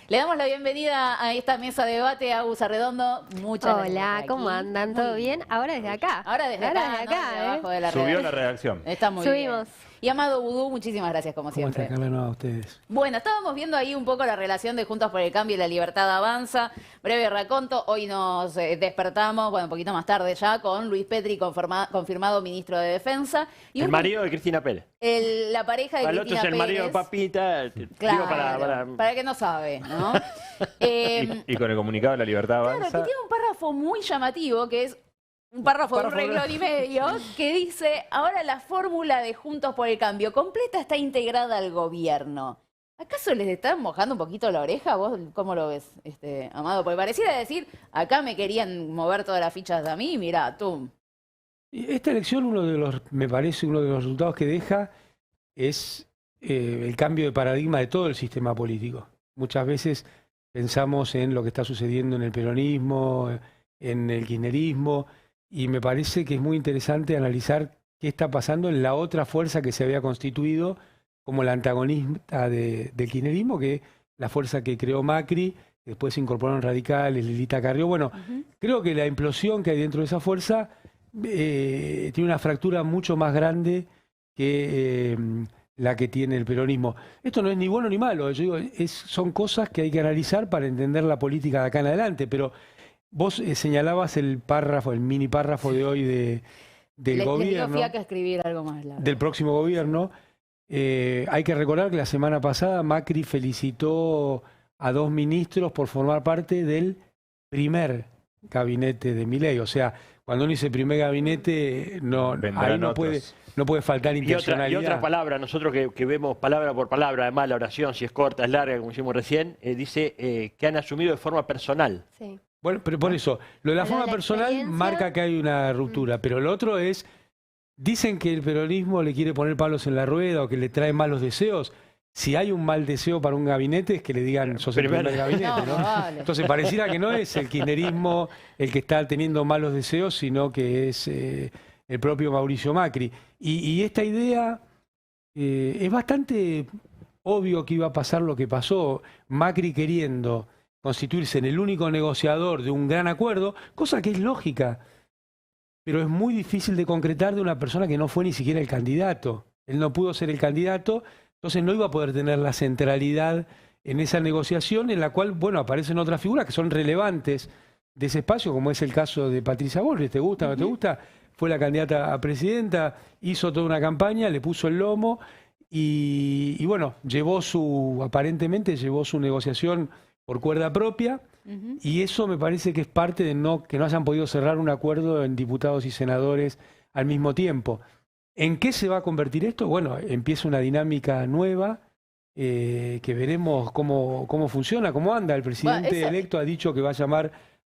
Le damos la bienvenida a esta mesa de debate a Agus Arredondo. Muchas gracias. Hola, ¿cómo andan? ¿Todo bien? Ahora desde acá. Ahora desde acá, ¿no? Desde abajo de la Subió redacción. la redacción. Está muy Subimos. bien. Y Amado Vudú, muchísimas gracias como ¿Cómo siempre. está, Carla? No, a ustedes. Bueno, estábamos viendo ahí un poco la relación de Juntos por el Cambio y la Libertad Avanza. Breve raconto, hoy nos despertamos, bueno, un poquito más tarde ya, con Luis Petri confirmado ministro de Defensa. Y El un- marido de Cristina Pérez. la pareja de Al otro Cristina es el marido de Pérez. Papita. Claro, Digo, para el que no sabe, ¿no? Y con el comunicado de la libertad Claro, avanza. que tiene un párrafo muy llamativo, que es un párrafo de un renglón y medio, que dice, ahora la fórmula de Juntos por el Cambio completa está integrada al gobierno. ¿Acaso les están mojando un poquito la oreja? ¿Vos cómo lo ves, Amado? Porque pareciera decir, acá me querían mover todas las fichas a mí, mirá, tú. Y esta elección, me parece, uno de los resultados que deja es el cambio de paradigma de todo el sistema político. Muchas veces pensamos en lo que está sucediendo en el peronismo, en el kirchnerismo, y me parece que es muy interesante analizar qué está pasando en la otra fuerza que se había constituido como la antagonista del kirchnerismo, que es la fuerza que creó Macri, después se incorporaron radicales, Lilita Carrió. Bueno, creo que la implosión que hay dentro de esa fuerza tiene una fractura mucho más grande que la que tiene el peronismo. Esto no es ni bueno ni malo, yo digo, son cosas que hay que analizar para entender la política de acá en adelante, pero vos señalabas el párrafo, el mini párrafo de hoy del Les dio gobierno, fiaca escribir algo más largo. del próximo gobierno. Hay que recordar que la semana pasada Macri felicitó a 2 ministros por formar parte del primer gabinete de Milei. O sea, cuando uno dice primer gabinete, ahí no puede faltar Y intencionalidad. otra palabra, nosotros que vemos palabra por palabra, además la oración, si es corta, es larga, como hicimos recién, dice que han asumido de forma personal. Sí. Bueno, pero por eso, lo de la Pero forma la personal experiencia- marca que hay una ruptura, pero lo otro es, dicen que el peronismo le quiere poner palos en la rueda o que le trae malos deseos. Si hay un mal deseo para un gabinete es que le digan sos el primer gabinete, No, ¿no? vale. Entonces pareciera que no es el kirchnerismo el que está teniendo malos deseos, sino que es el propio Mauricio Macri. Y esta idea es bastante obvio que iba a pasar lo que pasó. Macri queriendo constituirse en el único negociador de un gran acuerdo, cosa que es lógica, pero es muy difícil de concretar de una persona que no fue ni siquiera el candidato. Él no pudo ser el candidato, entonces no iba a poder tener la centralidad en esa negociación en la cual, bueno, aparecen otras figuras que son relevantes de ese espacio, como es el caso de Patricia Bullrich. ¿Te gusta o no te gusta? Fue la candidata a presidenta, hizo toda una campaña, le puso el lomo y bueno, aparentemente llevó su negociación por cuerda propia. Y eso me parece que es parte de que no hayan podido cerrar un acuerdo en diputados y senadores al mismo tiempo. ¿En qué se va a convertir esto? Bueno, empieza una dinámica nueva que veremos cómo funciona, cómo anda. El presidente electo ha dicho que va a llamar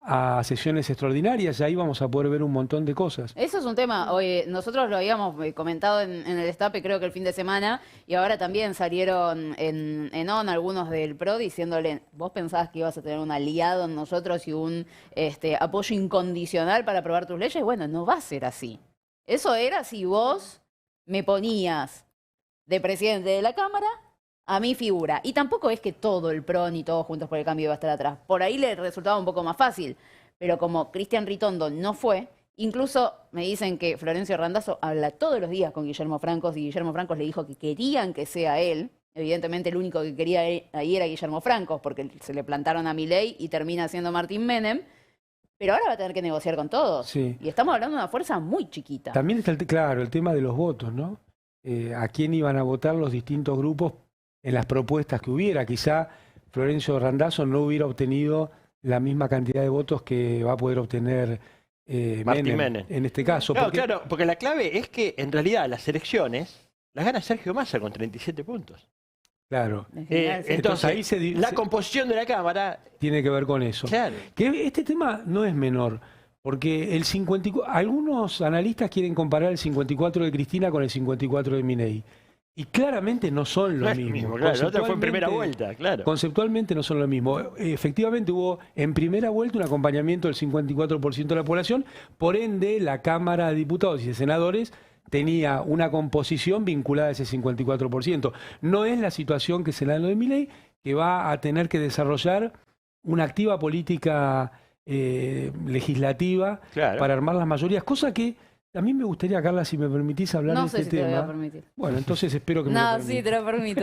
a sesiones extraordinarias y ahí vamos a poder ver un montón de cosas. Eso es un tema, hoy nosotros lo habíamos comentado en el destape creo que el fin de semana y ahora también salieron en ON algunos del PRO diciéndole, vos pensabas que ibas a tener un aliado en nosotros y un apoyo incondicional para aprobar tus leyes, bueno, no va a ser así. Eso era si vos me ponías de presidente de la Cámara a mi figura. Y tampoco es que todo el PRO ni todos Juntos por el Cambio iba a estar atrás. Por ahí le resultaba un poco más fácil. Pero como Cristian Ritondo no fue, incluso me dicen que Florencio Randazzo habla todos los días con Guillermo Francos y Guillermo Francos le dijo que querían que sea él. Evidentemente el único que quería ahí era Guillermo Francos porque se le plantaron a Milei y termina siendo Martín Menem. Pero ahora va a tener que negociar con todos. Sí. Y estamos hablando de una fuerza muy chiquita. También está, claro, el tema de los votos, ¿no? ¿A quién iban a votar los distintos grupos en las propuestas que hubiera? Quizá Florencio Randazzo no hubiera obtenido la misma cantidad de votos que va a poder obtener Martín Menem Menem. en este caso. No, claro, porque la clave es que en realidad las elecciones las gana Sergio Massa con 37 puntos. Claro, En general, sí. Entonces, ahí la composición de la Cámara, tiene que ver con eso. claro. Que este tema no es menor, porque algunos analistas quieren comparar el 54 de Cristina con el 54 de Milei. Y claramente no son No lo es lo mismo. mismo, claro. La otra fue en primera vuelta, claro. Conceptualmente no son lo mismo. Efectivamente hubo en primera vuelta un acompañamiento del 54% de la población, por ende la Cámara de Diputados y de Senadores tenía una composición vinculada a ese 54%. No es la situación que se da en lo de Milei, que va a tener que desarrollar una activa política legislativa Claro. para armar las mayorías, cosa que a mí me gustaría, Carla, si me permitís hablar No de sé este si te lo voy a tema. permitir. Bueno, entonces espero que me lo No, permitas. sí, te lo permito.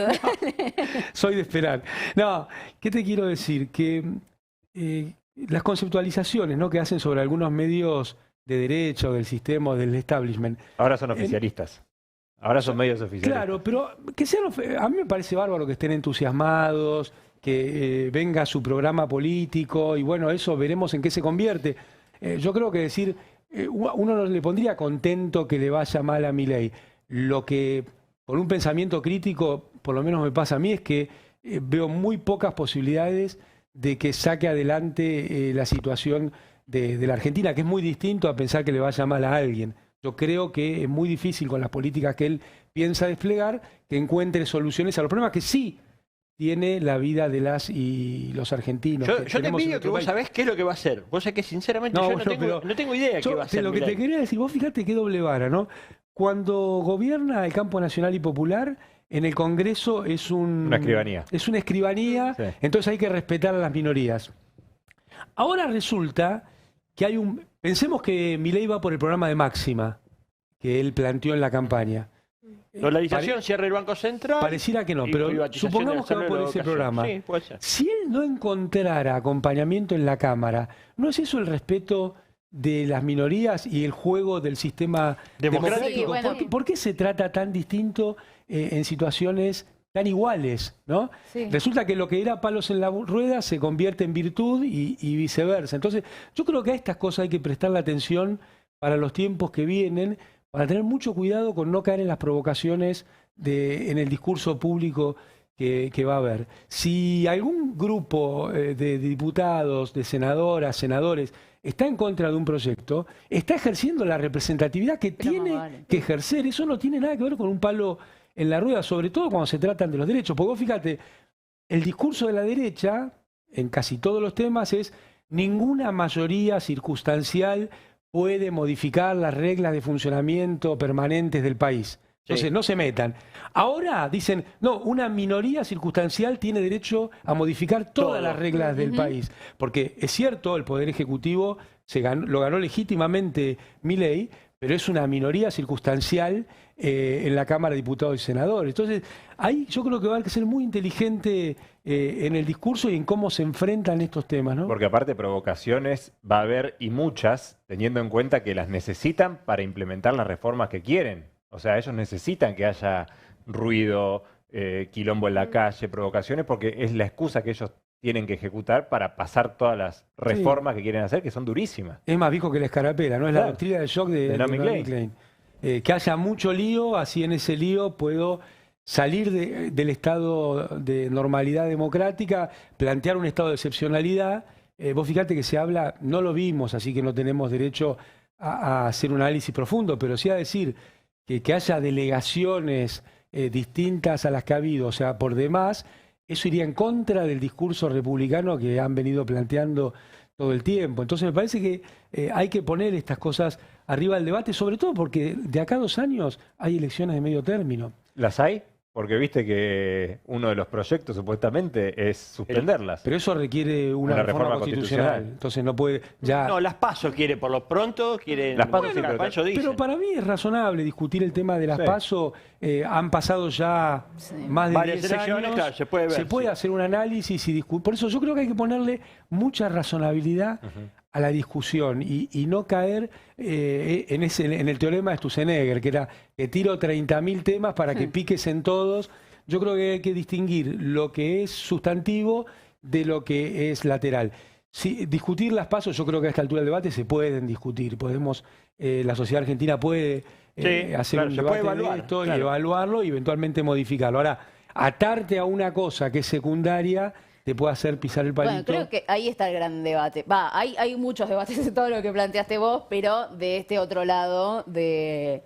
Soy de esperar. No, ¿qué te quiero decir? Que las conceptualizaciones, ¿no?, que hacen sobre algunos medios de derecha o del sistema o del establishment. Ahora son oficialistas. Ahora son medios oficialistas. Claro, pero que sean, a mí me parece bárbaro que estén entusiasmados, que venga su programa político y bueno, eso veremos en qué se convierte. Yo creo que decir, uno no le pondría contento que le vaya mal a Milei. Lo que, por un pensamiento crítico, por lo menos me pasa a mí, es que veo muy pocas posibilidades de que saque adelante la situación de la Argentina, que es muy distinto a pensar que le vaya mal a alguien. Yo creo que es muy difícil con las políticas que él piensa desplegar que encuentre soluciones a los problemas que sí tiene la vida de las y los argentinos. Yo te tenemos en envidio que nuestro vos país. sabés qué es lo que va a hacer. Vos sabés que sinceramente No, yo pero no tengo idea de qué va a hacer Lo que te Milei. quería decir, vos fíjate qué doble vara, ¿no? Cuando gobierna el campo nacional y popular, en el Congreso es Una escribanía. Es una escribanía, Sí. entonces hay que respetar a las minorías. Ahora resulta que hay un... Pensemos que Milei va por el programa de Máxima que él planteó en la campaña. Dolarización, cierre el Banco Central. Pareciera que no, y pero privatización supongamos del que va por saldo de ese educación. programa. Sí, puede ser. Si él no encontrara acompañamiento en la Cámara, ¿no es eso el respeto de las minorías y el juego del sistema Democrático? democrático? Sí, bueno. ¿Por qué se trata tan distinto en situaciones tan iguales, ¿no? Sí. Resulta que lo que era palos en la rueda se convierte en virtud y viceversa. Entonces, yo creo que a estas cosas hay que prestarle atención para los tiempos que vienen, para tener mucho cuidado con no caer en las provocaciones en el discurso público que va a haber. Si algún grupo de diputados, de senadoras, senadores, está en contra de un proyecto, está ejerciendo la representatividad que Pero más tiene vale. que ejercer. Eso no tiene nada que ver con un palo en la rueda, sobre todo cuando se tratan de los derechos. Porque vos fíjate, el discurso de la derecha, en casi todos los temas, es ninguna mayoría circunstancial puede modificar las reglas de funcionamiento permanentes del país. Entonces, Sí. no se metan. Ahora dicen, no, una minoría circunstancial tiene derecho a modificar todas Todo. las reglas del país. Porque es cierto, el Poder Ejecutivo lo ganó legítimamente Milei, pero es una minoría circunstancial en la Cámara de Diputados y Senadores. Entonces, ahí yo creo que va a haber que ser muy inteligente en el discurso y en cómo se enfrentan estos temas, ¿no? Porque aparte provocaciones va a haber y muchas, teniendo en cuenta que las necesitan para implementar las reformas que quieren. O sea, ellos necesitan que haya ruido, quilombo en la calle, provocaciones, porque es la excusa que ellos tienen que ejecutar para pasar todas las reformas que quieren hacer, que son durísimas. Es más viejo que la escarapela, ¿no? Es la Claro. doctrina del shock de Naomi Naomi Klein. Klein. Que haya mucho lío, así en ese lío puedo salir del estado de normalidad democrática, plantear un estado de excepcionalidad. Vos fíjate que se habla, no lo vimos, así que no tenemos derecho a hacer un análisis profundo, pero sí a decir que haya delegaciones distintas a las que ha habido, o sea, por demás, eso iría en contra del discurso republicano que han venido planteando todo el tiempo. Entonces me parece que hay que poner estas cosas arriba del debate, sobre todo porque de acá a 2 años hay elecciones de medio término. ¿Las hay? Porque viste que uno de los proyectos supuestamente es suspenderlas. Pero eso requiere una reforma constitucional. Entonces no puede ya... No, las PASO quiere por lo pronto, quieren Las PASO modificar, sí, pero- eso dicen. Pero para mí es razonable discutir el tema de las Sí. PASO. Han pasado ya Sí. más de Varias 10 elecciones, años. claro, se puede ver, Se puede sí. hacer un análisis y discutir. Por eso yo creo que hay que ponerle mucha razonabilidad a la discusión y no caer en el teorema de Sturzenegger, que era que tiro 30.000 temas para que piques en todos. Yo creo que hay que distinguir lo que es sustantivo de lo que es lateral. Discutir las PASO, yo creo que a esta altura del debate se pueden discutir. La sociedad argentina puede Sí, hacer claro, un se puede debate de evaluar, esto y claro. evaluarlo y eventualmente modificarlo. Ahora, atarte a una cosa que es secundaria te puede hacer pisar el palito. Bueno, creo que ahí está el gran debate. Hay muchos debates de todo lo que planteaste vos, pero de este otro lado de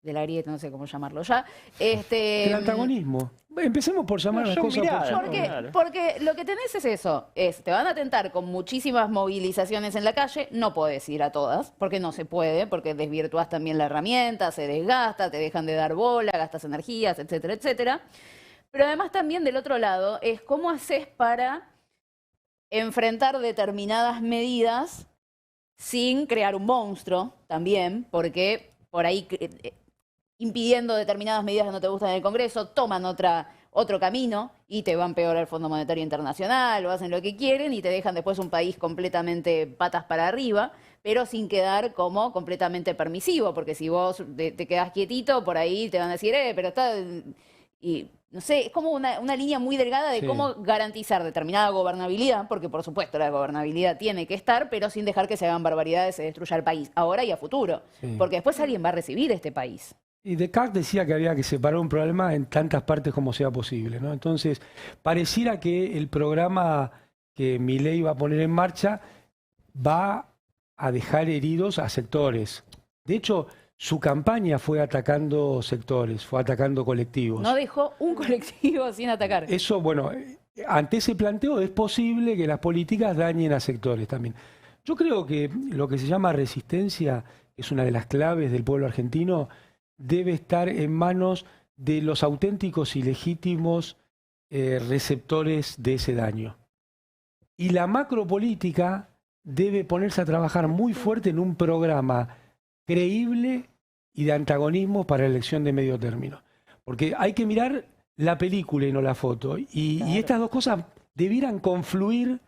la grieta, no sé cómo llamarlo ya. El antagonismo. Empecemos por llamar No, las son cosas miradas, por su ¿Por qué? nombre. Claro. Porque lo que tenés es eso, te van a tentar con muchísimas movilizaciones en la calle, no podés ir a todas, porque no se puede, porque desvirtuás también la herramienta, se desgasta, te dejan de dar bola, gastas energías, etcétera, etcétera. Pero además también del otro lado es cómo haces para enfrentar determinadas medidas sin crear un monstruo también, porque por ahí impidiendo determinadas medidas que no te gustan en el Congreso, toman otro camino y te van peor al Fondo Monetario Internacional o hacen lo que quieren y te dejan después un país completamente patas para arriba, pero sin quedar como completamente permisivo, porque si vos te quedás quietito, por ahí te van a decir, pero está... Y no sé, es como una línea muy delgada de Sí. cómo garantizar determinada gobernabilidad, porque por supuesto la gobernabilidad tiene que estar, pero sin dejar que se hagan barbaridades, se destruya el país, ahora y a futuro, Sí. porque después alguien va a recibir este país. Y Descartes decía que había que separar un problema en tantas partes como sea posible, ¿no? Entonces, pareciera que el programa que Milei va a poner en marcha va a dejar heridos a sectores. De hecho, su campaña fue atacando sectores, fue atacando colectivos. No dejó un colectivo sin atacar. Eso, bueno, ante ese planteo es posible que las políticas dañen a sectores también. Yo creo que lo que se llama resistencia, que es una de las claves del pueblo argentino, debe estar en manos de los auténticos y legítimos receptores de ese daño. Y la macropolítica debe ponerse a trabajar muy fuerte en un programa creíble y de antagonismo para la elección de medio término. Porque hay que mirar la película y no la foto. Y estas dos cosas debieran confluir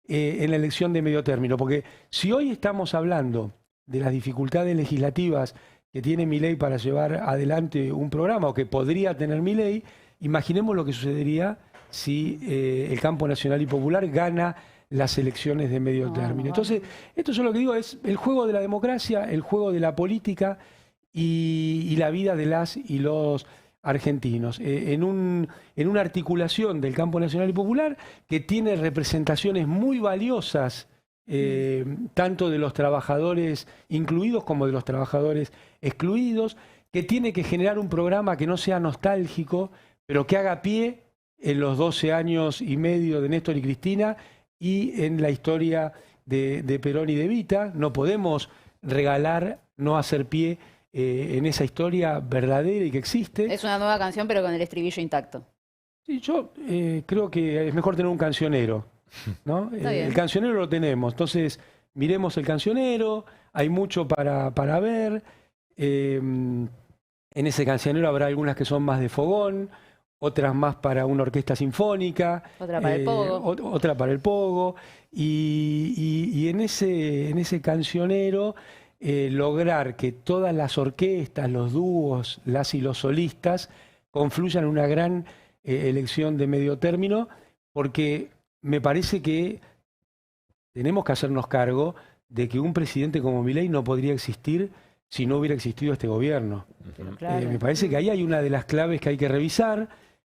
en la elección de medio término. Porque si hoy estamos hablando de las dificultades legislativas que tiene Milei para llevar adelante un programa, o que podría tener Milei, imaginemos lo que sucedería si el campo nacional y popular gana las elecciones de medio término. Entonces, esto yo lo que digo es el juego de la democracia, el juego de la política y la vida de las y los argentinos, en una articulación del campo nacional y popular que tiene representaciones muy valiosas, tanto de los trabajadores incluidos como de los trabajadores excluidos, que tiene que generar un programa que no sea nostálgico, pero que haga pie en los 12 años y medio de Néstor y Cristina y en la historia de Perón y de Evita. No podemos regalar, no hacer pie en esa historia verdadera y que existe. Es una nueva canción, pero con el estribillo intacto. Sí, yo creo que es mejor tener un cancionero, ¿no? Está bien. El cancionero lo tenemos, entonces miremos el cancionero, hay mucho para ver. En ese cancionero habrá algunas que son más de fogón, otras más para una orquesta sinfónica, Otra para el pogo. otra para el pogo, y en ese cancionero lograr que todas las orquestas, los dúos, las y los solistas confluyan en una gran elección de medio término, porque me parece que tenemos que hacernos cargo de que un presidente como Milei no podría existir si no hubiera existido este gobierno. Claro. Me parece que ahí hay una de las claves que hay que revisar.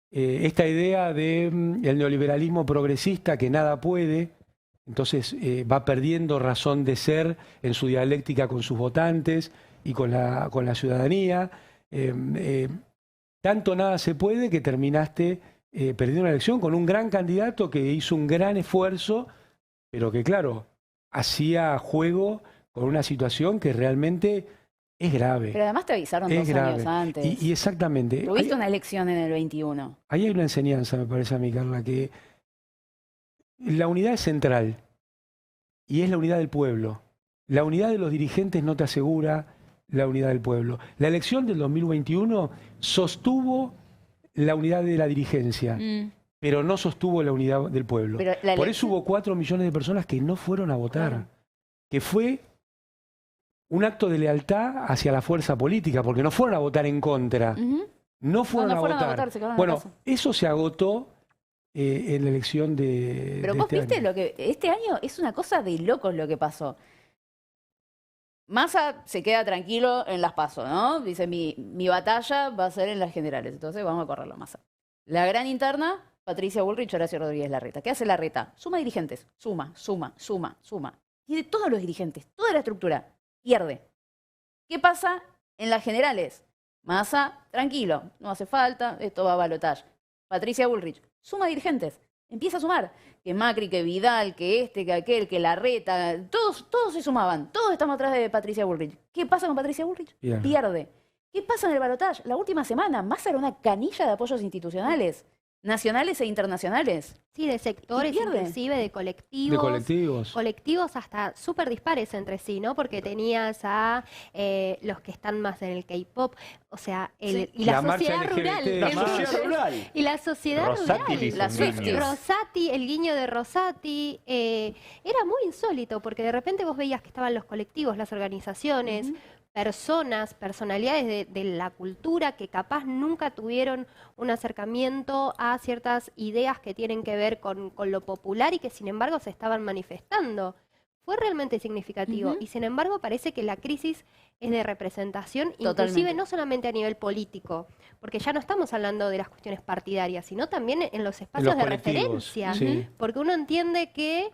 Esta idea del neoliberalismo progresista que nada puede, entonces va perdiendo razón de ser en su dialéctica con sus votantes y con la ciudadanía. Tanto nada se puede que terminaste perdiendo una elección con un gran candidato que hizo un gran esfuerzo, pero que claro, hacía juego con una situación que realmente es grave. Pero además te avisaron Es 2 años grave. antes. Y exactamente. Tuviste una elección en el 21. Ahí hay una enseñanza, me parece a mí, Carla, que la unidad es central y es la unidad del pueblo. La unidad de los dirigentes no te asegura la unidad del pueblo. La elección del 2021 sostuvo la unidad de la dirigencia, pero no sostuvo la unidad del pueblo. Pero la Por elección- eso hubo 4 millones de personas que no fueron a votar, Claro. que fue un acto de lealtad hacia la fuerza política, porque no fueron a votar en contra. Ujú. No fueron, No a, fueron a votar. votar, se quedaron en Bueno, casa. eso se agotó en la elección de Pero de vos este viste año. lo que este año es una cosa de locos lo que pasó. Massa se queda tranquilo en las PASO, ¿no? Dice, mi batalla va a ser en las generales, entonces vamos a correrlo a Massa. La gran interna, Patricia Bullrich, Horacio Rodríguez Larreta. ¿Qué hace Larreta? Suma dirigentes, suma. Tiene todos los dirigentes, toda la estructura, pierde. ¿Qué pasa en las generales? Massa, tranquilo, no hace falta, esto va a balotaje. Patricia Bullrich, suma dirigentes, empieza a sumar. Que Macri, que Vidal, que este, que aquel, que Larreta, todos se sumaban, todos estamos atrás de Patricia Bullrich. ¿Qué pasa con Patricia Bullrich? Pierde. Pierde. ¿Qué pasa en el balotaje? La última semana, Massa era una canilla de apoyos institucionales, nacionales e internacionales. Sí, de sectores, pierde. inclusive de colectivos. De colectivos. Colectivos hasta súper dispares entre sí, ¿no? Porque tenías a los que están más en el K-pop, o sea, Sí. y la marcha sociedad LGBT, rural. La más. sociedad rural. Y la sociedad Rosati le rural. hizo la un Swifties. guiño. Rosati, el guiño de Rosati, era muy insólito porque de repente vos veías que estaban los colectivos, las organizaciones, personas, personalidades de la cultura que capaz nunca tuvieron un acercamiento a ciertas ideas que tienen que ver con lo popular y que sin embargo se estaban manifestando. Fue realmente significativo Ujú. y sin embargo parece que la crisis es de representación, inclusive Totalmente. no solamente a nivel político, porque ya no estamos hablando de las cuestiones partidarias, sino también en los espacios de colectivos, referencia. sí. Porque uno entiende que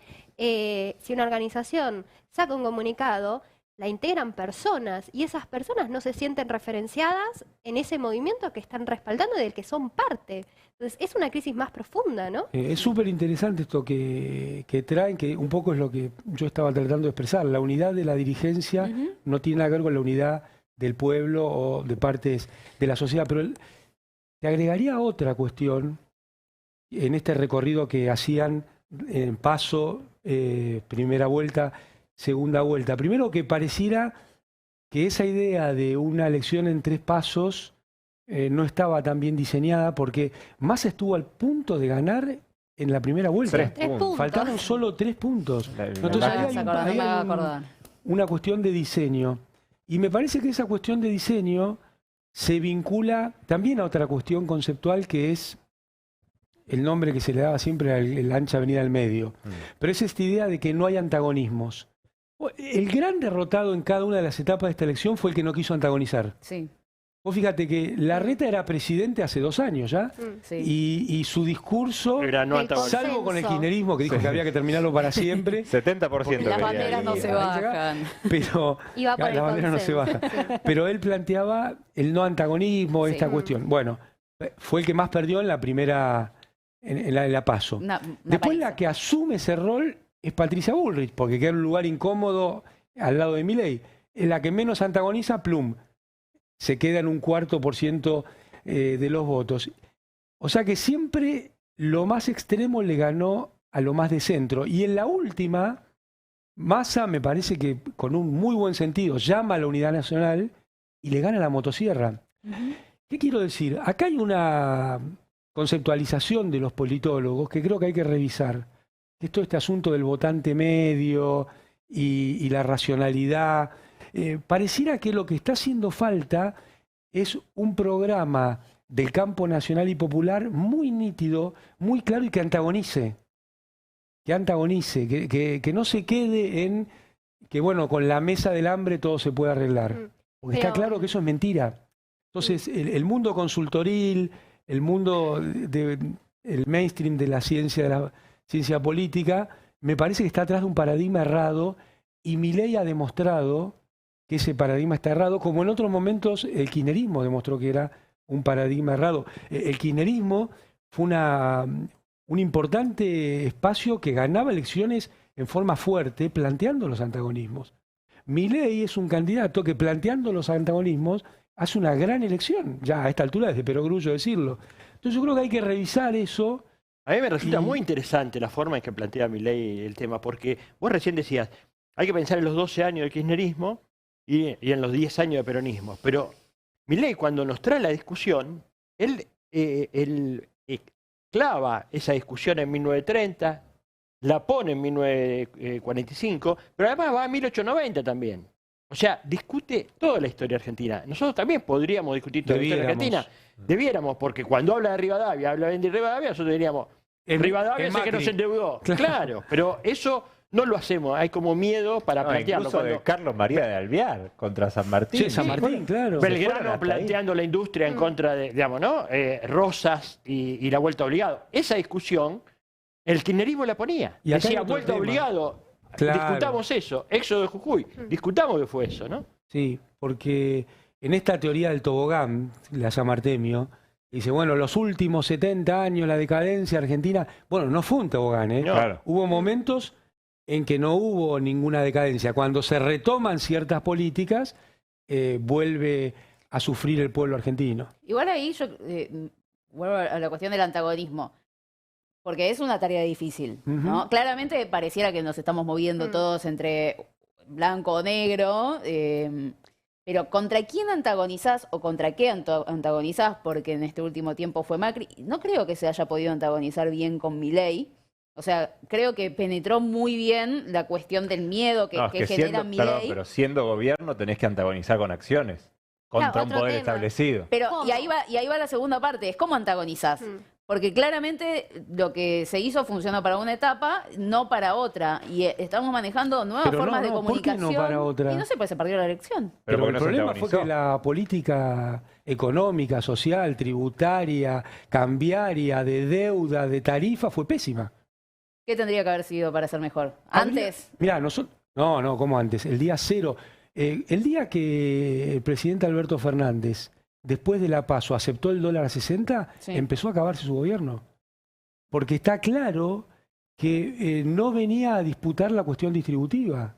si una organización saca un comunicado, la integran personas y esas personas no se sienten referenciadas en ese movimiento que están respaldando y del que son parte. Entonces es una crisis más profunda, ¿no? Es súper interesante esto que traen, que un poco es lo que yo estaba tratando de expresar. La unidad de la dirigencia Ujú. no tiene nada que ver con la unidad del pueblo o de partes de la sociedad. Pero te agregaría otra cuestión en este recorrido que hacían en paso, primera vuelta, segunda vuelta. Primero, que pareciera que esa idea de una elección en 3 pasos no estaba tan bien diseñada, porque Massa estuvo al punto de ganar en la primera vuelta. 3 3 puntos. puntos. Faltaron solo 3 puntos. La Entonces imagen. ahí Ah, hay, se un- acordó, no ahí me hay haga un- acordar. una cuestión de diseño. Y me parece que esa cuestión de diseño se vincula también a otra cuestión conceptual, que es el nombre que se le daba siempre a la ancha avenida del medio. Pero es esta idea de que no hay antagonismos. El gran derrotado en cada una de las etapas de esta elección fue el que no quiso antagonizar. Sí, Vos fíjate que Larreta era presidente hace 2 años ya, sí. y su discurso, Era no Del antagonista. salvo con el consenso. kirchnerismo, que dijo Sí. que había que terminarlo para siempre, 70% Las quería banderas no ir. se bajan. pero Iba por el la bandera no se consenso, baja. Pero él planteaba el no antagonismo, Sí. esta cuestión. Bueno, fue el que más perdió en la primera, en la PASO. Una Después la paliza. que asume ese rol es Patricia Bullrich, porque queda en un lugar incómodo al lado de Milei. Es la que menos antagoniza, Plum. Se queda en un 4% de los votos. O sea que siempre lo más extremo le ganó a lo más de centro. Y en la última, Massa me parece que con un muy buen sentido llama a la unidad nacional y le gana a la motosierra. Ujú. ¿Qué quiero decir? Acá hay una conceptualización de los politólogos que creo que hay que revisar. Es todo este asunto del votante medio y la racionalidad. Pareciera que lo que está haciendo falta es un programa del campo nacional y popular muy nítido, muy claro y que antagonice. Que no se quede en que, bueno, con la mesa del hambre todo se puede arreglar. Porque está Pero- claro que eso es mentira. Entonces, el mundo consultoril, el mundo el mainstream de la ciencia política, me parece que está atrás de un paradigma errado, y Milei ha demostrado que ese paradigma está errado, como en otros momentos el kirchnerismo demostró que era un paradigma errado. El kirchnerismo fue un importante espacio que ganaba elecciones en forma fuerte, planteando los antagonismos. Milei es un candidato que, planteando los antagonismos, hace una gran elección. Ya a esta altura es de perogrullo decirlo. Entonces yo creo que hay que revisar eso. A mí me resulta Y- muy interesante la forma en que plantea Milei el tema, porque vos recién decías, hay que pensar en los 12 años del kirchnerismo y en los 10 años de peronismo. Pero Milei, cuando nos trae la discusión, él clava esa discusión en 1930, la pone en 1945, pero además va a 1890 también. O sea, discute toda la historia argentina. Nosotros también podríamos discutir toda la historia Debiéramos. argentina. Debiéramos, porque cuando habla de Rivadavia, habla bien de Rivadavia, nosotros diríamos, Rivadavia en sé que no Macri. se endeudó. Claro. Claro, pero eso no lo hacemos. Hay como miedo para No, plantearlo. incluso de Cuando Carlos María de Alvear contra San Martín. Sí, San Martín, claro. Se fueron Belgrano hasta planteando la industria en contra de, digamos, ¿no? Rosas y la vuelta obligado. Esa discusión, el kirchnerismo la ponía. Y acá hay Decía, otro vuelta tema. obligado. Claro. Discutamos eso. Éxodo de Jujuy. Discutamos que fue eso, ¿no? Sí, porque en esta teoría del tobogán, la llama Artemio, dice, bueno, los últimos 70 años, la decadencia argentina, bueno, no fue un tobogán, ¿eh? No. Claro. Hubo momentos en que no hubo ninguna decadencia. Cuando se retoman ciertas políticas, vuelve a sufrir el pueblo argentino. Igual ahí yo vuelvo a la cuestión del antagonismo, porque es una tarea difícil, ¿no? Ujú. Claramente pareciera que nos estamos moviendo todos entre blanco o negro, pero ¿contra quién antagonizás o contra qué antagonizás? Porque en este último tiempo fue Macri. No creo que se haya podido antagonizar bien con Milei. O sea, creo que penetró muy bien la cuestión del miedo que No, es que genera siendo, perdón, Milei. pero siendo gobierno tenés que antagonizar con acciones contra Claro, un otro poder tema. establecido. Pero, ¿Cómo? y ahí va la segunda parte, es cómo antagonizás. Porque claramente lo que se hizo funcionó para una etapa, no para otra. Y estamos manejando nuevas Pero formas de ¿por qué comunicación. no para otra? Y no sé, pues se perdió la elección. Pero porque el no se problema fue antagonizó. que la política económica, social, tributaria, cambiaria, de deuda, de tarifa fue pésima. ¿Qué tendría que haber sido para ser mejor? Antes. Mirá, nosotros... No, ¿cómo antes? El día cero. El día que el presidente Alberto Fernández, después de la PASO, aceptó el dólar a 60, Sí. empezó a acabarse su gobierno. Porque está claro que no venía a disputar la cuestión distributiva.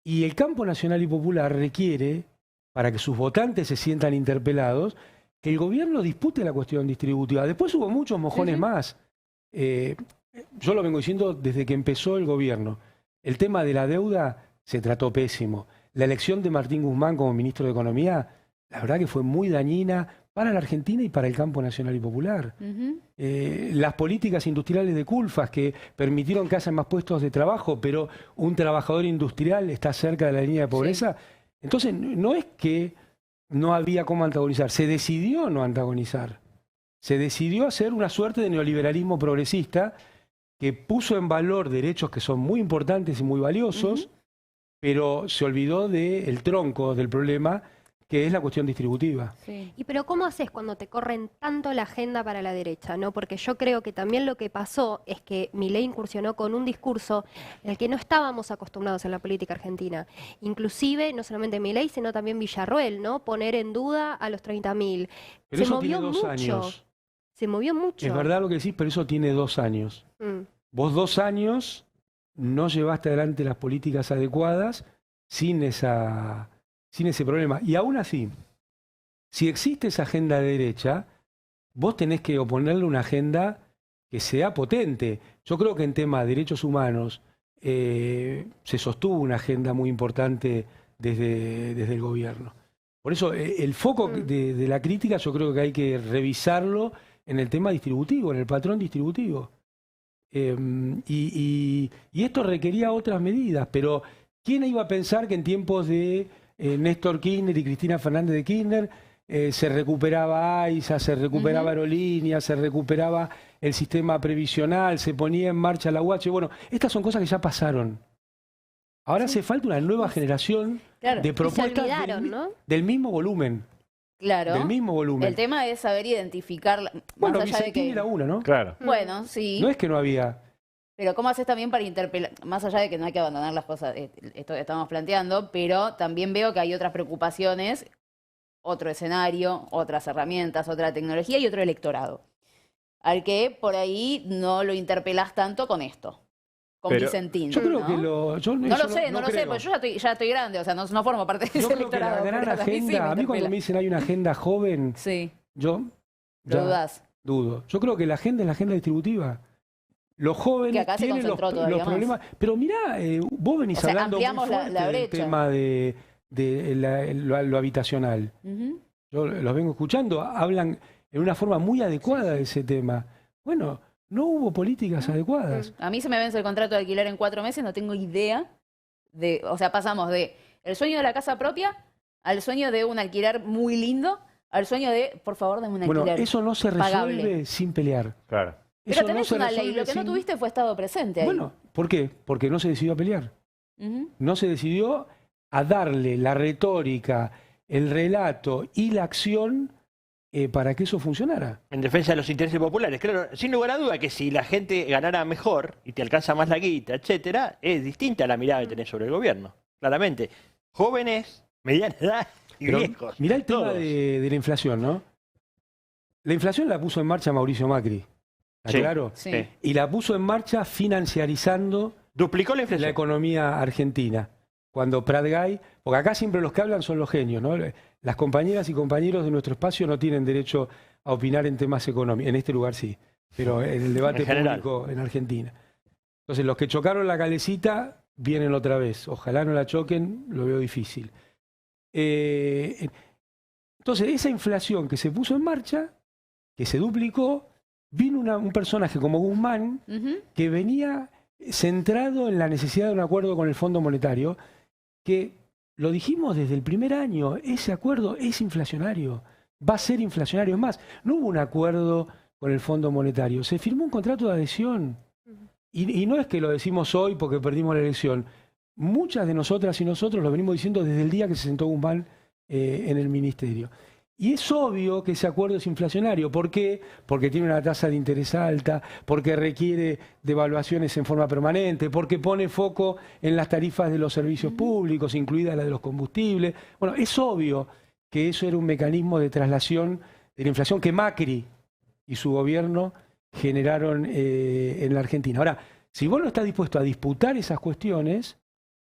Y el campo nacional y popular requiere, para que sus votantes se sientan interpelados, que el gobierno dispute la cuestión distributiva. Después hubo muchos mojones más. Yo lo vengo diciendo desde que empezó el gobierno. El tema de la deuda se trató pésimo. La elección de Martín Guzmán como ministro de Economía, la verdad que fue muy dañina para la Argentina y para el campo nacional y popular. Las políticas industriales de Culfas que permitieron que haya más puestos de trabajo, pero un trabajador industrial está cerca de la línea de pobreza. Entonces, no es que no había cómo antagonizar, se decidió no antagonizar. Se decidió hacer una suerte de neoliberalismo progresista que puso en valor derechos que son muy importantes y muy valiosos, pero se olvidó del tronco del problema, que es la cuestión distributiva. Sí. Y pero ¿cómo haces cuando te corren tanto la agenda para la derecha, ¿no? Porque yo creo que también lo que pasó es que Milei incursionó con un discurso en el que no estábamos acostumbrados en la política argentina. Inclusive, no solamente Milei, sino también Villarroel, ¿no? Poner en duda a los 30.000. Pero Se eso movió tiene 2 mucho. años. Se movió mucho. Es verdad lo que decís, pero eso tiene 2 años. Mm. Vos 2 años no llevaste adelante las políticas adecuadas sin ese problema. Y aún así, si existe esa agenda de derecha, vos tenés que oponerle una agenda que sea potente. Yo creo que en tema de derechos humanos se sostuvo una agenda muy importante desde el gobierno. Por eso el foco de la crítica yo creo que hay que revisarlo en el tema distributivo, en el patrón distributivo. Y esto requería otras medidas, pero ¿quién iba a pensar que en tiempos de Néstor Kirchner y Cristina Fernández de Kirchner se recuperaba AISA, se recuperaba Aerolíneas, se recuperaba el sistema previsional, se ponía en marcha la UH? Bueno, estas son cosas que ya pasaron. Ahora hace falta una nueva generación Claro. de Y se propuestas olvidaron, ¿no? del mismo volumen. Claro. Del mismo volumen. El tema es saber identificar, Bueno, más allá de Vicentín que... era una, ¿no? Claro. Bueno, sí. No es que no había... Pero ¿cómo haces también para interpelar? Más allá de que no hay que abandonar las cosas, esto que estamos planteando, pero también veo que hay otras preocupaciones, otro escenario, otras herramientas, otra tecnología y otro electorado. Al que por ahí no lo interpelás tanto con esto, con Pero Vicentín. Yo creo ¿no? que no lo sé, creo. porque yo ya estoy grande, o sea, no formo parte de Yo ese creo que la electorado. gran pero a mí sí me agenda, a mí cuando interpela. me dicen hay una agenda joven, Sí, yo lo ya dudás. dudo. Yo creo que la agenda es la agenda distributiva. Los Que jóvenes acá se tienen los concentró todavía más. problemas. Pero mirá, vos venís O sea, hablando muy ampliamos la fuerte del brecha. tema de lo habitacional. Ujú. Yo los vengo escuchando, hablan en una forma muy adecuada de ese tema. Bueno, no hubo políticas adecuadas. A mí se me vence el contrato de alquiler en 4 meses, no tengo idea de, o sea, pasamos de el sueño de la casa propia al sueño de un alquiler muy lindo, al sueño de, por favor, dame un Bueno, alquiler. eso no se resuelve pagable. sin pelear. Claro. Pero Eso no tenés se una ley, resuelve lo que no sin- tuviste fue estado presente ahí. Bueno, ¿por qué? Porque no se decidió a pelear. Ujú. No se decidió a darle la retórica, el relato y la acción para que eso funcionara. En defensa de los intereses populares. Claro, sin lugar a duda que si la gente ganara mejor y te alcanza más la guita, etcétera, es distinta a la mirada que tenés sobre el gobierno. Claramente. Jóvenes, mediana edad y Pero viejos. mirá el tema todos. de la inflación, ¿no? La inflación la puso en marcha Mauricio Macri, ¿está Sí. claro? Sí. Sí. Y la puso en marcha financiarizando Duplicó la la inflación. economía argentina. cuando Prat-Gay, porque acá siempre los que hablan son los genios, ¿no? Las compañeras y compañeros de nuestro espacio no tienen derecho a opinar en temas económicos, en este lugar sí, pero en el debate público en Argentina. Entonces los que chocaron la calecita vienen otra vez, ojalá no la choquen, lo veo difícil. Entonces esa inflación que se puso en marcha, que se duplicó, vino un personaje como Guzmán, que venía centrado en la necesidad de un acuerdo con el Fondo Monetario, que lo dijimos desde el primer año, ese acuerdo es inflacionario, va a ser inflacionario. Es más, no hubo un acuerdo con el Fondo Monetario, se firmó un contrato de adhesión. Y no es que lo decimos hoy porque perdimos la elección. Muchas de nosotras y nosotros lo venimos diciendo desde el día que se sentó Guzmán en el ministerio. Y es obvio que ese acuerdo es inflacionario. ¿Por qué? Porque tiene una tasa de interés alta, porque requiere devaluaciones en forma permanente, porque pone foco en las tarifas de los servicios públicos, incluida la de los combustibles. Bueno, es obvio que eso era un mecanismo de traslación de la inflación que Macri y su gobierno generaron en la Argentina. Ahora, si vos no estás dispuesto a disputar esas cuestiones,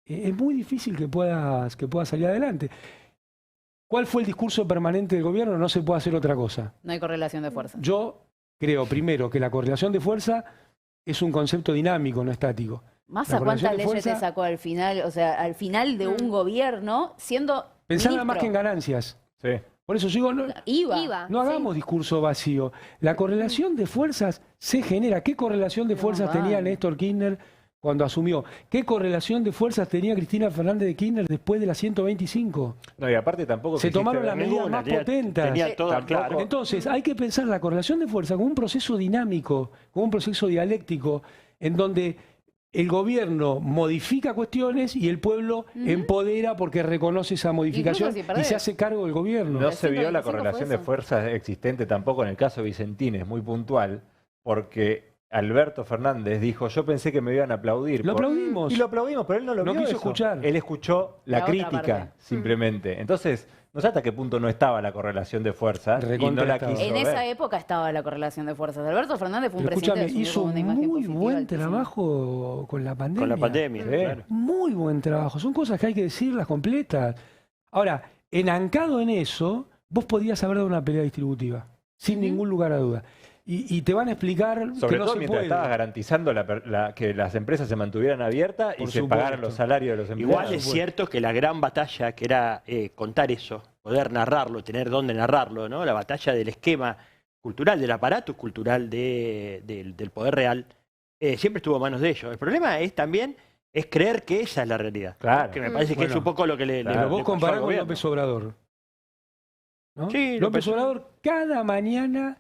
es muy difícil que puedas salir adelante. ¿Cuál fue el discurso permanente del gobierno? No se puede hacer otra cosa. No hay correlación de fuerza. Yo creo, primero, que la correlación de fuerza es un concepto dinámico, no estático. Massa, ¿cuántas leyes te sacó al final? O sea, al final de un gobierno siendo Pensá nada ministro. más que en ganancias. Sí. Por eso digo, no IVA. hagamos discurso vacío. La correlación de fuerzas se genera. ¿Qué correlación de fuerzas tenía Néstor Kirchner cuando asumió? ¿Qué correlación de fuerzas tenía Cristina Fernández de Kirchner después de la 125? No, y aparte tampoco... Se tomaron las medidas más potentes. Tenía todo claro. Entonces, hay que pensar la correlación de fuerza como un proceso dinámico, como un proceso dialéctico, en donde el gobierno modifica cuestiones y el pueblo empodera porque reconoce esa modificación y se hace cargo del gobierno. No se vio la 125 correlación fue de eso. fuerzas existente tampoco en el caso Vicentín, es muy puntual, porque Alberto Fernández dijo, yo pensé que me iban a aplaudir. Lo aplaudimos. Y lo aplaudimos, pero él no lo No vio quiso eso. escuchar. Él escuchó la La otra crítica, parte. simplemente. Entonces, no sé hasta qué punto no estaba la correlación de fuerzas y no Recontra la estaba. quiso En ver. esa época estaba la correlación de fuerzas. Alberto Fernández fue un Pero presidente escúchame, que asumió hizo con una imagen muy positiva buen altísima. trabajo con la pandemia. Con la pandemia, Sí. claro. Muy buen trabajo. Son cosas que hay que decirlas completas. Ahora, enancado en eso, vos podías haber dado una pelea distributiva, sin ningún lugar a duda. Y te van a explicar Sobre que no todo se mientras puede. estabas garantizando que las empresas se mantuvieran abiertas y Por se supuesto. pagaran los salarios de los empleados. Igual es cierto que la gran batalla que era contar eso, poder narrarlo, tener dónde narrarlo, ¿no? La batalla del esquema cultural, del aparato cultural del poder real, siempre estuvo en manos de ellos. El problema es también creer que esa es la realidad. Claro. Que me parece que Bueno, es un poco lo que le Pero le vos pasó comparás al con gobierno. López Obrador. ¿No? Sí, López López- Obrador cada mañana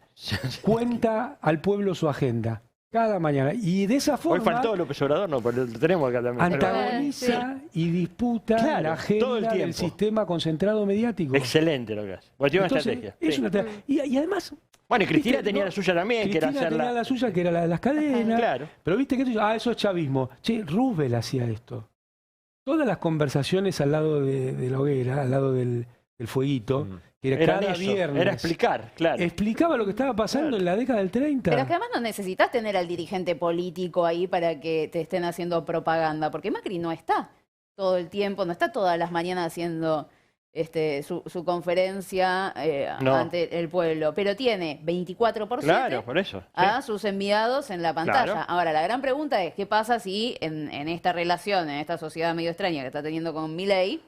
cuenta al pueblo su agenda. Cada mañana. Y de esa Hoy forma faltó López Obrador, no, pero lo tenemos acá también. antagoniza y disputa Claro, la todo el agenda del tiempo. sistema concentrado mediático. Excelente lo que hace. Porque tiene una Entonces, estrategia. es Sí. una estrategia. Y además, Bueno, y Cristina viste, tenía no, la suya también, que Cristina era hacerla. tenía la suya, que era la de las cadenas. Claro. Pero viste que eso es chavismo. Che, Roosevelt hacía esto. Todas las conversaciones al lado de la hoguera, al lado del fueguito, que era Eran cada eso, viernes. era explicar, claro. Explicaba lo que estaba pasando en la década del 30. Pero es que además no necesitas tener al dirigente político ahí para que te estén haciendo propaganda, porque Macri no está todo el tiempo, no está todas las mañanas haciendo su conferencia No. ante el pueblo, pero tiene 24/7 Claro, por eso. sí. a sus enviados en la pantalla. Claro. Ahora, la gran pregunta es, ¿qué pasa si en esta relación, en esta sociedad medio extraña que está teniendo con Milei,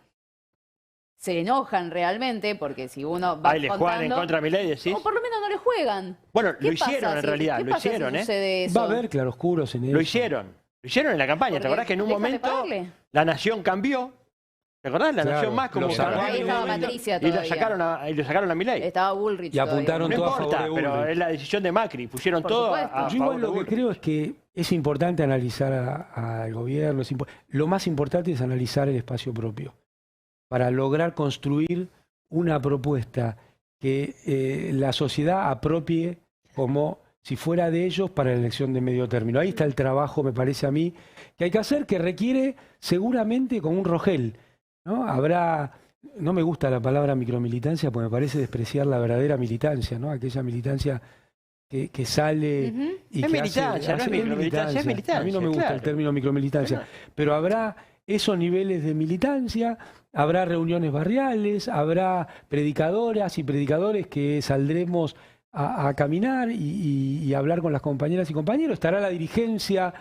se enojan realmente? Porque si uno va Ahí le juegan en contra de Milei, decís. o por lo menos no le juegan. Bueno, ¿Qué lo hicieron pasa en si- realidad, qué lo pasa si hicieron, ¿eh? sucede eso? Va a haber claroscuros en eso. Lo hicieron. Lo hicieron en la campaña. Porque ¿Te acordás que en un dejan de momento pagarle. la nación cambió? ¿Te acordás? La Claro, nación más como lo que sacaron. cambió Ahí en un estaba momento. Patricia Y lo todavía. sacaron a Milei. Estaba Bullrich Y apuntaron No todavía. todo a favor importa, de pero Bullrich. es la decisión de Macri. Pusieron Por todo supuesto. a Yo igual favor de lo que Bullrich. creo es que es importante analizar al gobierno. Lo más importante es analizar el espacio propio para lograr construir una propuesta que la sociedad apropie como si fuera de ellos para la elección de medio término. Ahí está el trabajo, me parece a mí, que hay que hacer, que requiere seguramente con un Rogel, ¿no? Habrá, no me gusta la palabra micromilitancia porque me parece despreciar la verdadera militancia, ¿no? Aquella militancia que sale y Es que militancia, no es micromilitancia, es militancia, A mí no me gusta claro. el término micromilitancia, Bueno. pero habrá esos niveles de militancia, habrá reuniones barriales, habrá predicadoras y predicadores que saldremos a caminar y hablar con las compañeras y compañeros. Estará la dirigencia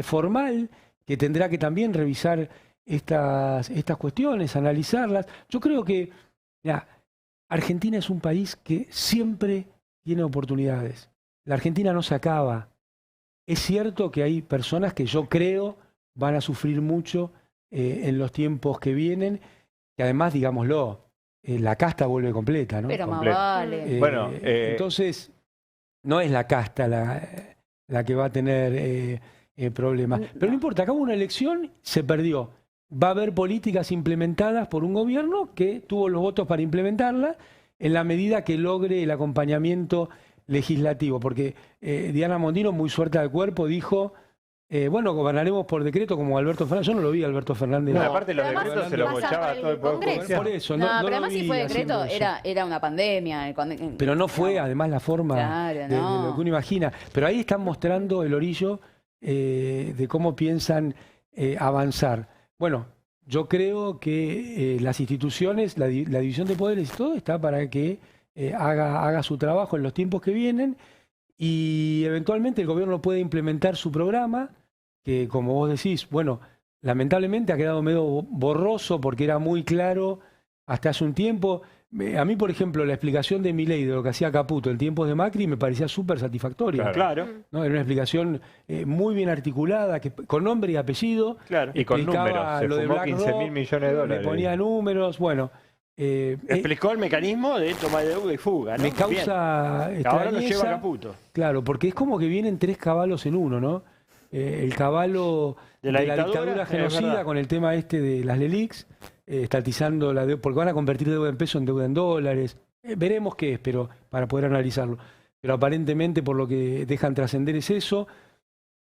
formal que tendrá que también revisar estas cuestiones, analizarlas. Yo creo que mirá, Argentina es un país que siempre tiene oportunidades. La Argentina no se acaba. Es cierto que hay personas que yo creo van a sufrir mucho en los tiempos que vienen, que además, digámoslo, la casta vuelve completa, ¿no? Pero más Completo. vale. Bueno, entonces, no es la casta la que va a tener problemas. Pero no importa, acá hubo una elección, se perdió. Va a haber políticas implementadas por un gobierno que tuvo los votos para implementarlas en la medida que logre el acompañamiento legislativo. Porque Diana Mondino, muy suelta de cuerpo, dijo... bueno, gobernaremos por decreto como Alberto Fernández. Yo no lo vi a Alberto Fernández. No, No. aparte los Además, decretos se los pasa bochaba por el todo el poder Congreso. judicial. Por eso, No, no pero lo además si vi fue decreto, haciendo eso. era una pandemia. Pero no fue además la forma Claro, de no. lo que uno imagina. Pero ahí están mostrando el orillo de cómo piensan avanzar. Bueno, yo creo que las instituciones, la división de poderes y todo está para que haga su trabajo en los tiempos que vienen y eventualmente el gobierno puede implementar su programa, que como vos decís, bueno, lamentablemente ha quedado medio borroso porque era muy claro hasta hace un tiempo. A mí, por ejemplo, la explicación de Milei de lo que hacía Caputo en tiempos de Macri me parecía súper satisfactoria. Claro, ¿No? Era una explicación muy bien articulada, que, con nombre y apellido. claro. Y con explicaba números, se lo de fumó BlackRock, 15.000 millones de Le dólares. ponía números, bueno. Explicó el mecanismo de toma de deuda y fuga, ¿no? Me causa Bien. Ahora lo lleva extrañeza. Caputo. Claro, porque es como que vienen tres caballos en uno, ¿no? El caballo De la dictadura, dictadura es genocida verdad. con el tema este de las LELIX, estatizando la deuda, porque van a convertir deuda en peso en deuda en dólares. Veremos qué es, pero para poder analizarlo. Pero aparentemente por lo que dejan trascender es eso.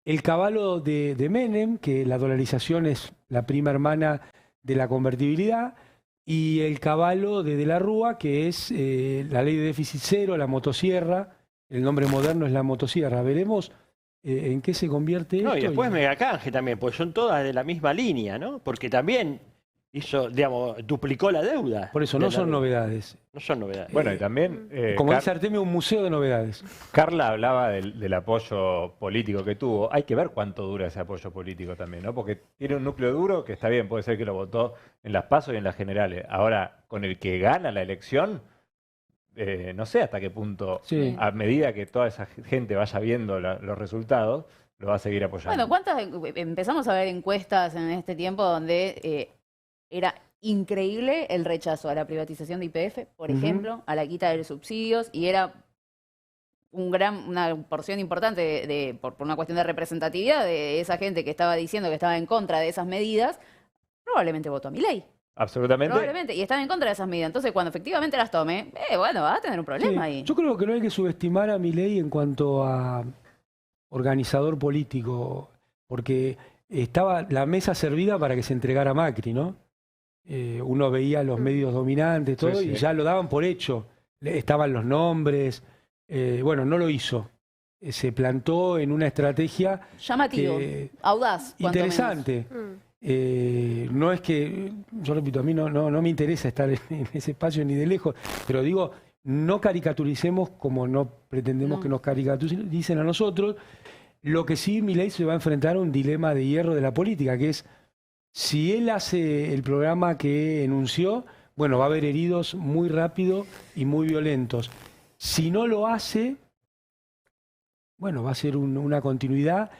El caballo de Menem, que la dolarización es la prima hermana de la convertibilidad, y el caballo de la Rúa, que es la ley de déficit cero, la motosierra, el nombre moderno es la motosierra. Veremos en qué se convierte No, esto. y después Megacanje también, pues son todas de la misma línea, ¿no? Porque también hizo, digamos, duplicó la deuda. Por eso, de no la son deuda. novedades. No son novedades. Bueno, y también Como dice Artemio, un museo de novedades. Carla hablaba del apoyo político que tuvo. Hay que ver cuánto dura ese apoyo político también, ¿no? Porque tiene un núcleo duro que está bien, puede ser que lo votó en las PASO y en las generales. Ahora, con el que gana la elección, no sé hasta qué punto, Sí. a medida que toda esa gente vaya viendo los resultados, lo va a seguir apoyando. Bueno, empezamos a ver encuestas en este tiempo donde era increíble el rechazo a la privatización de YPF, por ejemplo, a la quita de los subsidios, y era una porción importante por una cuestión de representatividad de esa gente que estaba diciendo que estaba en contra de esas medidas, probablemente votó a Milei. Absolutamente. Probablemente, y están en contra de esas medidas. Entonces, cuando efectivamente las tome, bueno, va a tener un problema Sí, ahí. yo creo que no hay que subestimar a Milei en cuanto a organizador político, porque estaba la mesa servida para que se entregara a Macri, ¿no? Uno veía los medios dominantes, todo, Sí, sí. y ya lo daban por hecho. Estaban los nombres. Bueno, no lo hizo. Se plantó en una estrategia Llamativo, interesante. audaz, cuanto Interesante. No es que, yo repito, a mí no me interesa estar en ese espacio ni de lejos, pero digo, no caricaturicemos como no pretendemos No. que nos caricaturicen a nosotros. Lo que sí, Milei se va a enfrentar a un dilema de hierro de la política, que es, si él hace el programa que enunció, bueno, va a haber heridos muy rápido y muy violentos. Si no lo hace, bueno, va a ser una continuidad,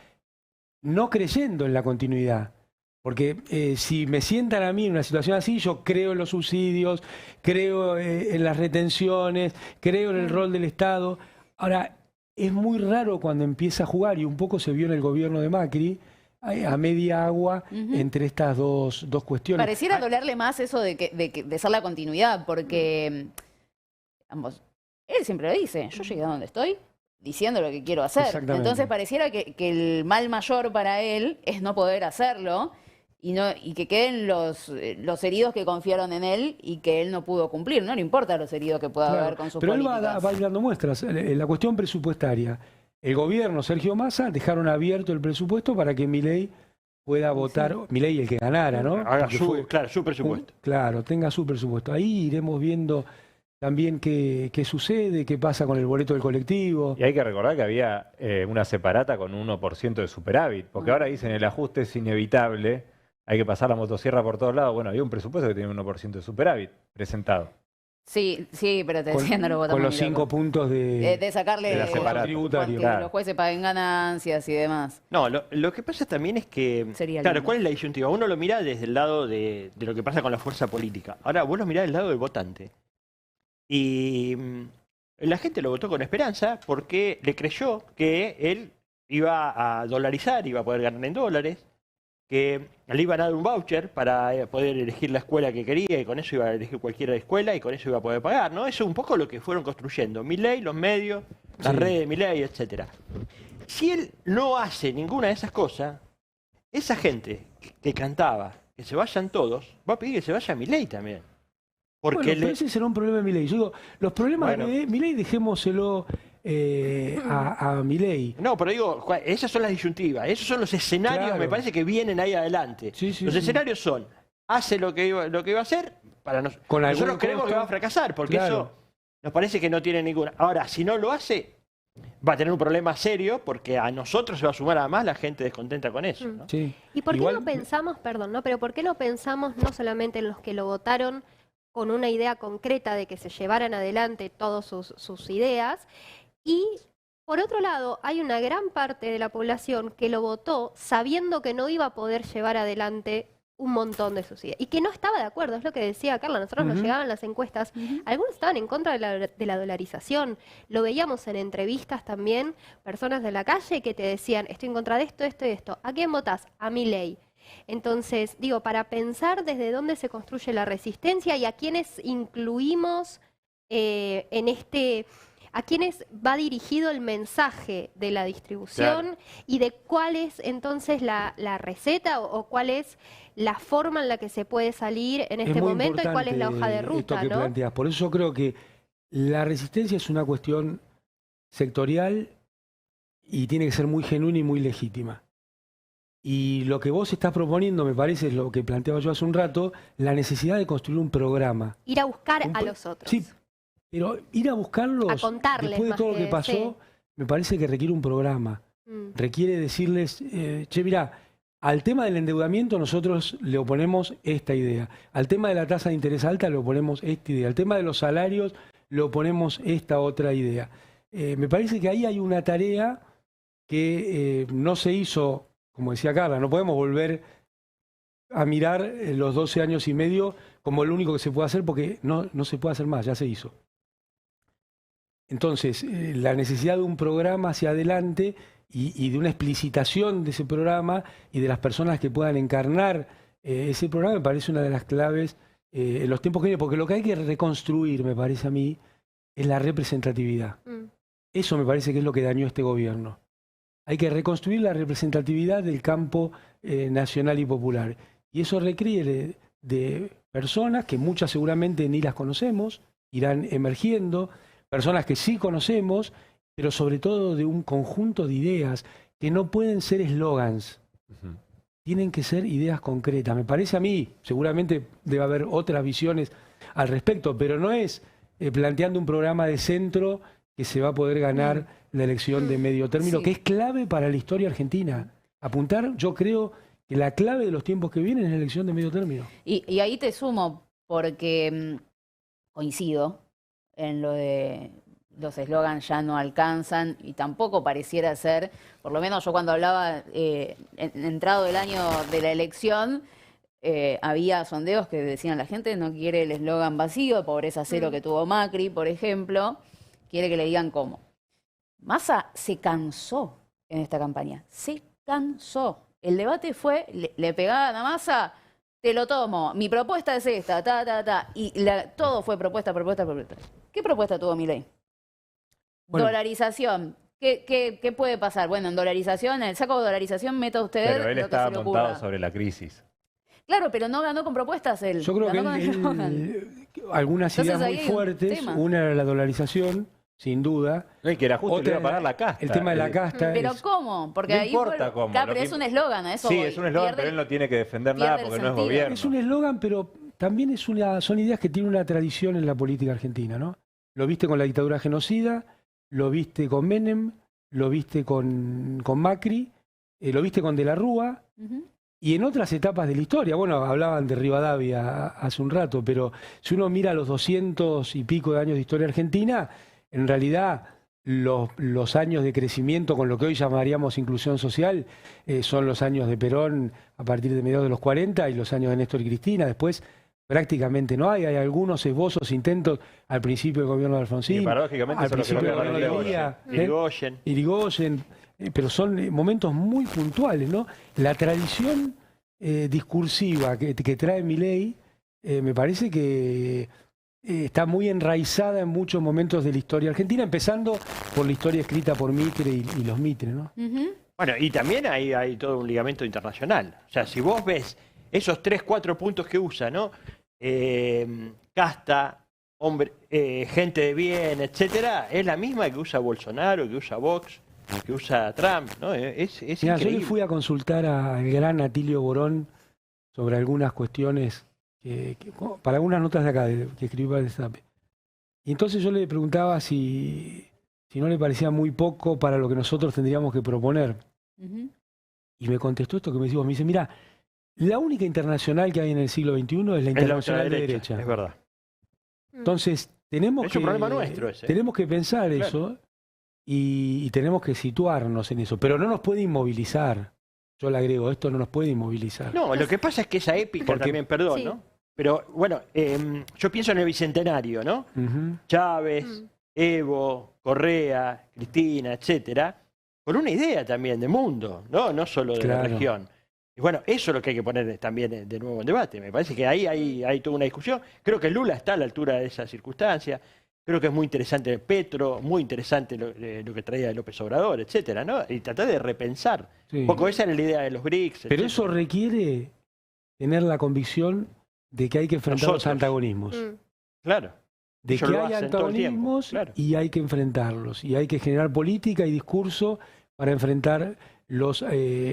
no creyendo en la continuidad. Porque si me sientan a mí en una situación así, yo creo en los subsidios, creo en las retenciones, creo en el rol del Estado. Ahora, es muy raro cuando empieza a jugar, y un poco se vio en el gobierno de Macri, a media agua entre estas dos cuestiones. Pareciera dolerle más eso de ser la continuidad, porque ambos, él siempre lo dice, yo llegué a donde estoy diciendo lo que quiero hacer. Exactamente. Entonces pareciera que el mal mayor para él es no poder hacerlo y que queden los heridos que confiaron en él y que él no pudo cumplir. No le importa los heridos que pueda Claro, haber con sus pero políticas. él va a ir dando muestras. La cuestión presupuestaria. El gobierno, Sergio Massa, dejaron abierto el presupuesto para que Milei pueda votar, Milei el que ganara, ¿no? Haga Porque claro, su presupuesto. Claro, tenga su presupuesto. Ahí iremos viendo también qué sucede, qué pasa con el boleto del colectivo. Y hay que recordar que había una separata con 1% de superávit, porque ahora dicen el ajuste es inevitable, hay que pasar la motosierra por todos lados. Bueno, había un presupuesto que tenía 1% de superávit presentado. Sí, sí, pero te decía, no lo votamos Con los ni 5 loco. puntos de sacarle de la separata. tributario. que Claro. los jueces paguen ganancias y demás. No, lo que pasa también es que, Sería claro, lindo. ¿cuál es la disyuntiva? Uno lo mira desde el lado de lo que pasa con la fuerza política. Ahora, vos lo mirás del lado del votante. Y la gente lo votó con esperanza porque le creyó que él iba a dolarizar, iba a poder ganar en dólares, que le iban a dar un voucher para poder elegir la escuela que quería y con eso iba a elegir cualquier escuela y con eso iba a poder pagar, ¿no? Eso es un poco lo que fueron construyendo. Milei, los medios, las Sí. redes de Milei, etcétera. Si él no hace ninguna de esas cosas, esa gente que cantaba que se vayan todos, va a pedir que se vaya Milei también. Porque Bueno, pero ese será un problema de Milei. Yo digo, los problemas Bueno. de Milei dejémoselo a Milei. No, pero digo, esas son las disyuntivas, esos son los escenarios, Claro. me parece que vienen ahí adelante. Sí, sí, los sí. escenarios son, hace lo que iba a hacer, para Con algún nosotros creemos costo. que va a fracasar, porque Claro. eso nos parece que no tiene ninguna. Ahora, si no lo hace, va a tener un problema serio, porque a nosotros se va a sumar además la gente descontenta con eso, ¿no? Sí. ¿Y por qué Igual- no pensamos, perdón, ¿no? Pero por qué no pensamos no solamente en los que lo votaron con una idea concreta de que se llevaran adelante todas sus ideas? Y por otro lado, hay una gran parte de la población que lo votó sabiendo que no iba a poder llevar adelante un montón de sus ideas y que no estaba de acuerdo, es lo que decía Carla, nosotros nos Ujú. llegaban las encuestas, algunos estaban en contra de la dolarización, lo veíamos en entrevistas también, personas de la calle que te decían, estoy en contra de esto, esto y esto, ¿a quién votás? A Milei. Entonces, digo, para pensar desde dónde se construye la resistencia y a quiénes incluimos en este... ¿A quiénes va dirigido el mensaje de la distribución y de cuál es entonces la receta o cuál es la forma en la que se puede salir en este muy momento y cuál es la hoja de importante esto ruta, que ¿no? planteas. Por eso yo creo que la resistencia es una cuestión sectorial y tiene que ser muy genuina y muy legítima. Y lo que vos estás proponiendo, me parece, es lo que planteaba yo hace un rato, la necesidad de construir un programa. Ir a buscar Un a pro- los otros. Sí, pero ir a buscarlos, A contarles después de más todo lo que- que pasó, sí. me parece que requiere un programa. Mm. Requiere decirles, che, mirá, al tema del endeudamiento nosotros le oponemos esta idea. Al tema de la tasa de interés alta le oponemos esta idea. Al tema de los salarios le oponemos esta otra idea. Me parece que ahí hay una tarea que no se hizo, como decía Carla, no podemos volver a mirar los 12 años y medio como lo único que se puede hacer porque no se puede hacer más, ya se hizo. Entonces, la necesidad de un programa hacia adelante y de una explicitación de ese programa y de las personas que puedan encarnar ese programa me parece una de las claves en los tiempos que vienen, porque lo que hay que reconstruir, me parece a mí, es la representatividad. Mm. Eso me parece que es lo que dañó este gobierno. Hay que reconstruir la representatividad del campo nacional y popular. Y eso requiere de personas que muchas seguramente ni las conocemos, irán emergiendo, personas que sí conocemos, pero sobre todo de un conjunto de ideas que no pueden ser eslogans, Ujú. tienen que ser ideas concretas. Me parece a mí, seguramente debe haber otras visiones al respecto, pero no es planteando un programa de centro que se va a poder ganar la elección de medio término, Sí. que es clave para la historia argentina. Apuntar, yo creo que la clave de los tiempos que vienen es la elección de medio término. Y ahí te sumo, porque coincido en lo de los eslogans ya no alcanzan y tampoco pareciera ser, por lo menos yo cuando hablaba entrado el año de la elección, había sondeos que decían la gente no quiere el eslogan vacío, pobreza cero que tuvo Macri, por ejemplo, quiere que le digan cómo. Massa se cansó en esta campaña, se cansó. El debate fue, le pegaban a Massa, te lo tomo, mi propuesta es esta, y todo fue propuesta. ¿Qué propuesta tuvo Milei? Bueno. Dolarización. ¿Qué puede pasar? Bueno, en dolarización, en el saco de dolarización meta usted Pero él lo que estaba se le montado ocurra. sobre la crisis. Claro, pero no ganó con propuestas él. Yo creo que ganó con eslogan. algunas Entonces ideas muy ahí hay un fuertes, tema. una era la dolarización, sin duda. No, y que era justo Otra le iba a es pagar la casta. El tema de la casta. Pero es- ¿cómo? Porque No ahí importa cómo, Claro, lo pero que- es un eslogan, a eso Sí, voy. es un eslogan, Pierde- pero él no tiene que defender pierde nada el porque no es sentido. gobierno. Es un eslogan, pero también son ideas que tienen una tradición en la política argentina, ¿no? Lo viste con la dictadura genocida, lo viste con Menem, lo viste con Macri, lo viste con De la Rúa Ujú. y en otras etapas de la historia. Bueno, hablaban de Rivadavia hace un rato, pero si uno mira los 200 y pico de años de historia argentina, en realidad los años de crecimiento con lo que hoy llamaríamos inclusión social son los años de Perón a partir de mediados de los 40 y los años de Néstor y Cristina. Después prácticamente no hay algunos esbozos, intentos al principio del gobierno de Y Alfonsín, paradójicamente al eso es lo que principio del lo gobierno de gobierno Leguía, Irigoyen. Irigoyen, pero son momentos muy puntuales, ¿no? La tradición discursiva que trae Milei me parece que está muy enraizada en muchos momentos de la historia argentina, empezando por la historia escrita por Mitre y los Mitre, ¿no? Ujú. Bueno, y también hay todo un ligamento internacional. O sea, si vos ves esos 3, 4 puntos que usa, ¿no? Casta, hombre, gente de bien, etcétera, es la misma que usa Bolsonaro, que usa Vox, que usa Trump, ¿no? Es Mirá, yo increíble. le fui a consultar al gran Atilio Borón sobre algunas cuestiones, para algunas notas de acá, que escribí para el Destape. Y entonces yo le preguntaba si no le parecía muy poco para lo que nosotros tendríamos que proponer. Ujú. Y me contestó esto que me dijo, me dice, mira, la única internacional que hay en el siglo XXI es la Es la internacional de ultraderecha, derecha. es verdad. Entonces, tenemos Es que... un problema nuestro ese. Tenemos que pensar Claro. eso y tenemos que situarnos en eso. Pero no nos puede inmovilizar. Yo le agrego, esto no nos puede inmovilizar. No, lo que pasa es que esa épica Porque- también, perdón, Sí. ¿no? Pero bueno, yo pienso en el Bicentenario, ¿no? Ujú. Chávez, Mm. Evo, Correa, Cristina, etcétera, con una idea también de mundo, ¿no? No solo de la Claro. región. Y bueno, eso es lo que hay que poner también de nuevo en debate. Me parece que ahí hay toda una discusión. Creo que Lula está a la altura de esa circunstancia. Creo que es muy interesante Petro, muy interesante lo que traía López Obrador, etcétera, ¿no? Y tratar de repensar. Sí. Un poco esa era la idea de los BRICS. Pero etcétera. eso requiere tener la convicción de que hay que enfrentar los Nosotros. antagonismos. Mm. Claro. De Ellos que lo hay hacen todo el tiempo, antagonismos claro. y hay que enfrentarlos. Y hay que generar política y discurso para enfrentar los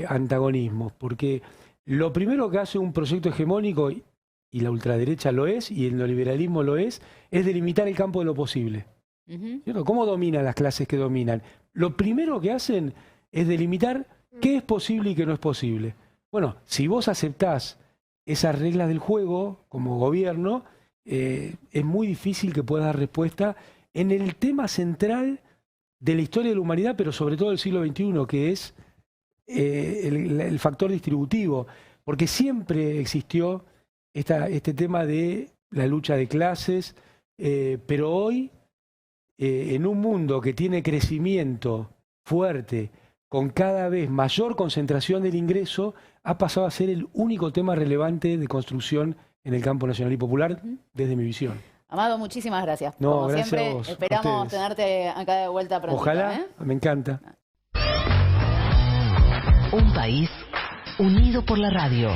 antagonismos. Porque lo primero que hace un proyecto hegemónico, y la ultraderecha lo es, y el neoliberalismo lo es delimitar el campo de lo posible. Ujú. ¿Cierto? ¿Cómo dominan las clases que dominan? Lo primero que hacen es delimitar qué es posible y qué no es posible. Bueno, si vos aceptás esas reglas del juego como gobierno, es muy difícil que puedas dar respuesta en el tema central de la historia de la humanidad, pero sobre todo del siglo XXI, que es el factor distributivo. Porque siempre existió este tema de la lucha de clases, pero hoy, en un mundo que tiene crecimiento fuerte, con cada vez mayor concentración del ingreso, ha pasado a ser el único tema relevante de construcción en el campo nacional y popular, desde mi visión. Amado, muchísimas gracias. No, Como gracias siempre, a vos, a esperamos ustedes. tenerte acá de vuelta pronto. Ojalá, me encanta. Un país unido por la radio.